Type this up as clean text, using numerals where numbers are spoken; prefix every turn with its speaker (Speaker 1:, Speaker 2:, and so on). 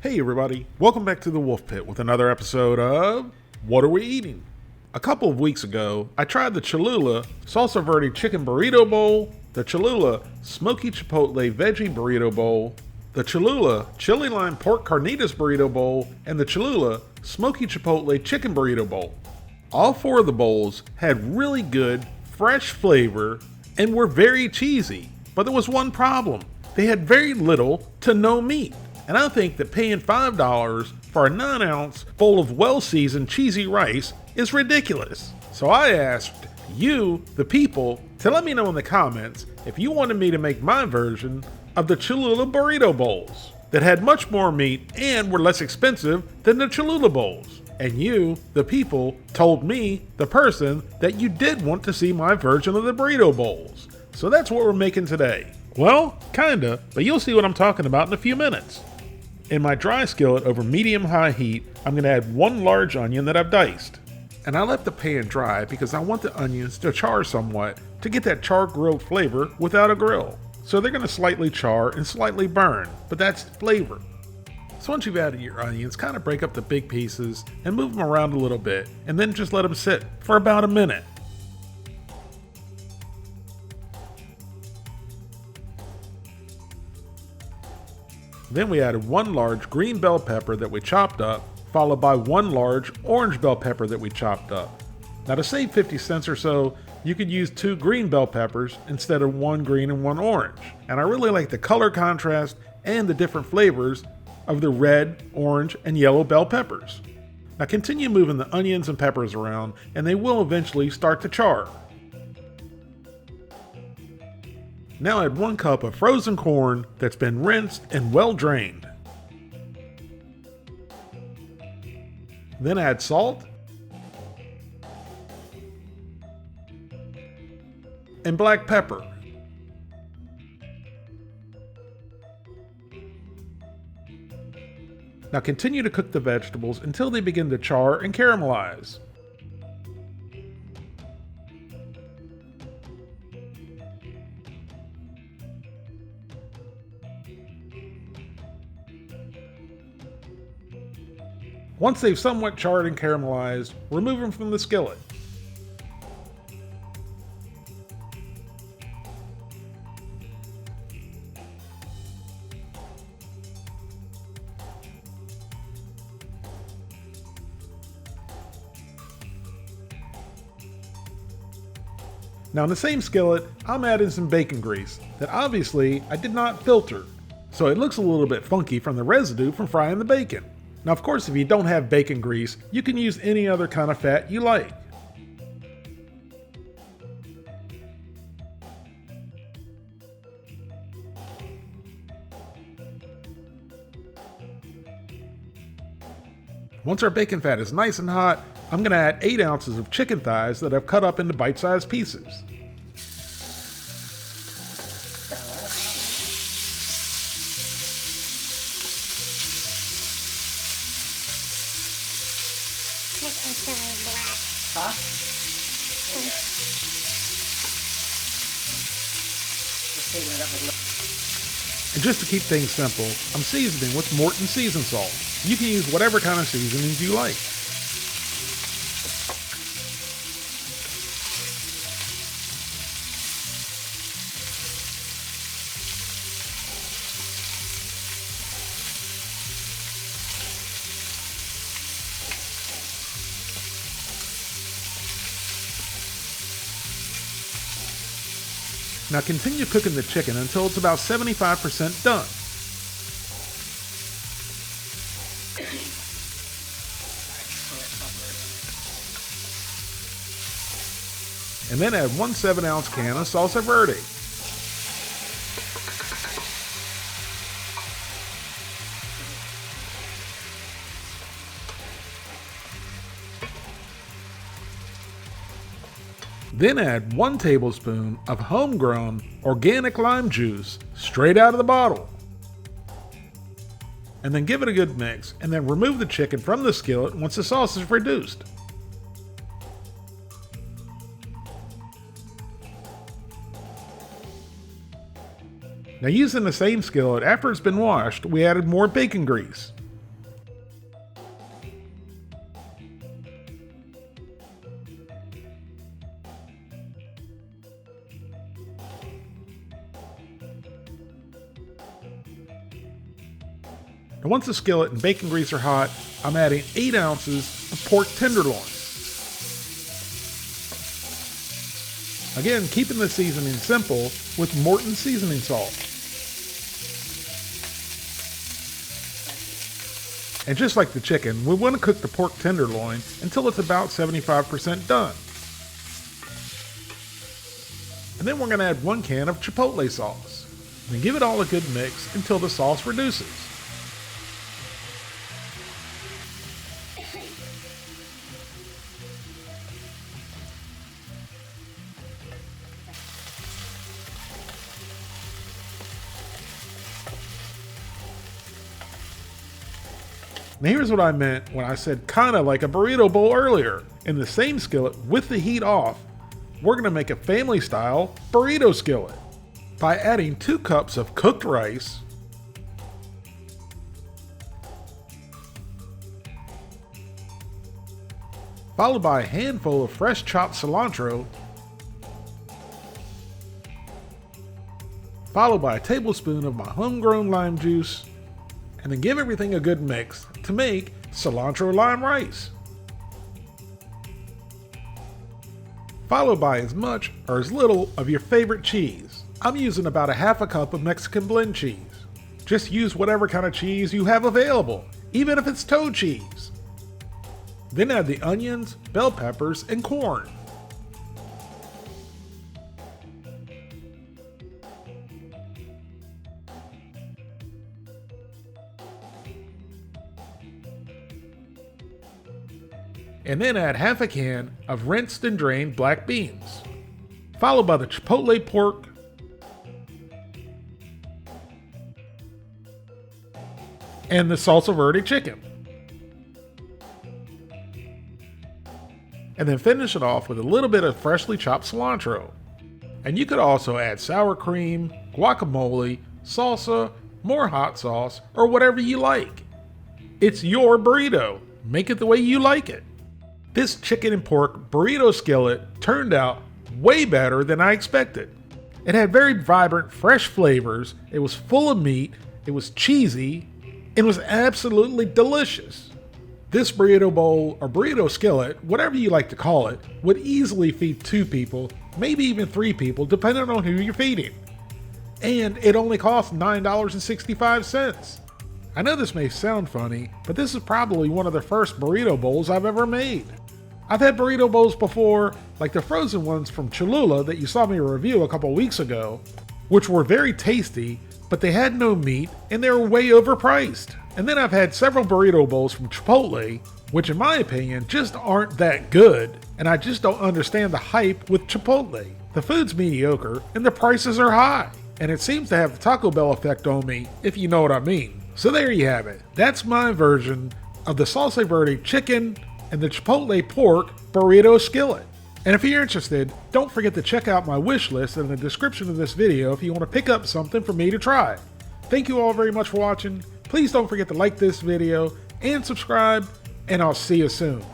Speaker 1: Hey everybody, welcome back to the Wolf Pit with another episode of What Are We Eating? A couple of weeks ago, I tried the Cholula Salsa Verde Chicken Burrito Bowl, the Cholula Smoky Chipotle Veggie Burrito Bowl, the Cholula Chili Lime Pork Carnitas Burrito Bowl, and the Cholula Smoky Chipotle Chicken Burrito Bowl. All four of the bowls had really good, fresh flavor and were very cheesy, but there was one problem. They had very little to no meat. And I think that paying $5 for a 9-ounce bowl of well-seasoned cheesy rice is ridiculous. So I asked you, the people, to let me know in the comments if you wanted me to make my version of the Cholula Burrito Bowls that had much more meat and were less expensive than the Cholula Bowls. And you, the people, told me, the person, that you did want to see my version of the Burrito Bowls. So that's what we're making today. Well, kinda, but you'll see what I'm talking about in a few minutes. In my dry skillet over medium-high heat, I'm going to add one large onion that I've diced. And I left the pan dry because I want the onions to char somewhat to get that char-grilled flavor without a grill. So they're going to slightly char and slightly burn, but that's flavor. So once you've added your onions, kind of break up the big pieces and move them around a little bit, and then just let them sit for about a minute. Then we added one large green bell pepper that we chopped up, followed by one large orange bell pepper that we chopped up. Now to save 50 cents or so, you could use 2 green bell peppers instead of 1 green and 1 orange. And I really like the color contrast and the different flavors of the red, orange, and yellow bell peppers. Now continue moving the onions and peppers around, and they will eventually start to char. Now add 1 cup of frozen corn that's been rinsed and well drained. Then add salt and black pepper. Now continue to cook the vegetables until they begin to char and caramelize. Once they've somewhat charred and caramelized, remove them from the skillet. Now in the same skillet, I'm adding some bacon grease that obviously I did not filter, so it looks a little bit funky from the residue from frying the bacon. Now of course if you don't have bacon grease, you can use any other kind of fat you like. Once our bacon fat is nice and hot, I'm going to add 8 ounces of chicken thighs that I've cut up into bite-sized pieces.
Speaker 2: Huh?
Speaker 1: And just to keep things simple, I'm seasoning with Morton seasoned salt. You can use whatever kind of seasonings you like. Now continue cooking the chicken until it's about 75% done. And then add 1 7-ounce can of salsa verde. Then add 1 tablespoon of homegrown organic lime juice straight out of the bottle. And then give it a good mix, and then remove the chicken from the skillet once the sauce is reduced. Now using the same skillet, after it's been washed, we added more bacon grease. Now once the skillet and bacon grease are hot, I'm adding 8 ounces of pork tenderloin. Again, keeping the seasoning simple with Morton seasoning salt. And just like the chicken, we want to cook the pork tenderloin until it's about 75% done. And then we're going to add 1 can of Chipotle sauce. And give it all a good mix until the sauce reduces. Now here's what I meant when I said kinda like a burrito bowl earlier. In the same skillet with the heat off, we're gonna make a family style burrito skillet by adding 2 cups of cooked rice, followed by a handful of fresh chopped cilantro, followed by a tablespoon of my homegrown lime juice, and then give everything a good mix to make cilantro lime rice. Followed by as much or as little of your favorite cheese. I'm using about 1/2 cup of Mexican blend cheese. Just use whatever kind of cheese you have available, even if it's toe cheese. Then add the onions, bell peppers, and corn. And then add 1/2 can of rinsed and drained black beans, followed by the Chipotle pork, and the salsa verde chicken. And then finish it off with a little bit of freshly chopped cilantro. And you could also add sour cream, guacamole, salsa, more hot sauce, or whatever you like. It's your burrito. Make it the way you like it. This chicken and pork burrito skillet turned out way better than I expected. It had very vibrant, fresh flavors, it was full of meat, it was cheesy, and was absolutely delicious. This burrito bowl or burrito skillet, whatever you like to call it, would easily feed 2 people, maybe even 3 people, depending on who you're feeding. And it only costs $9.65. I know this may sound funny, but this is probably one of the first burrito bowls I've ever made. I've had burrito bowls before, like the frozen ones from Cholula that you saw me review a couple weeks ago, which were very tasty, but they had no meat and they were way overpriced. And then I've had several burrito bowls from Chipotle, which in my opinion just aren't that good, and I just don't understand the hype with Chipotle. The food's mediocre and the prices are high, and it seems to have the Taco Bell effect on me, if you know what I mean. So there you have it. That's my version of the salsa verde chicken and the Chipotle pork burrito skillet. And if you're interested, don't forget to check out my wish list in the description of this video if you want to pick up something for me to try. Thank you all very much for watching. Please don't forget to like this video and subscribe, and I'll see you soon.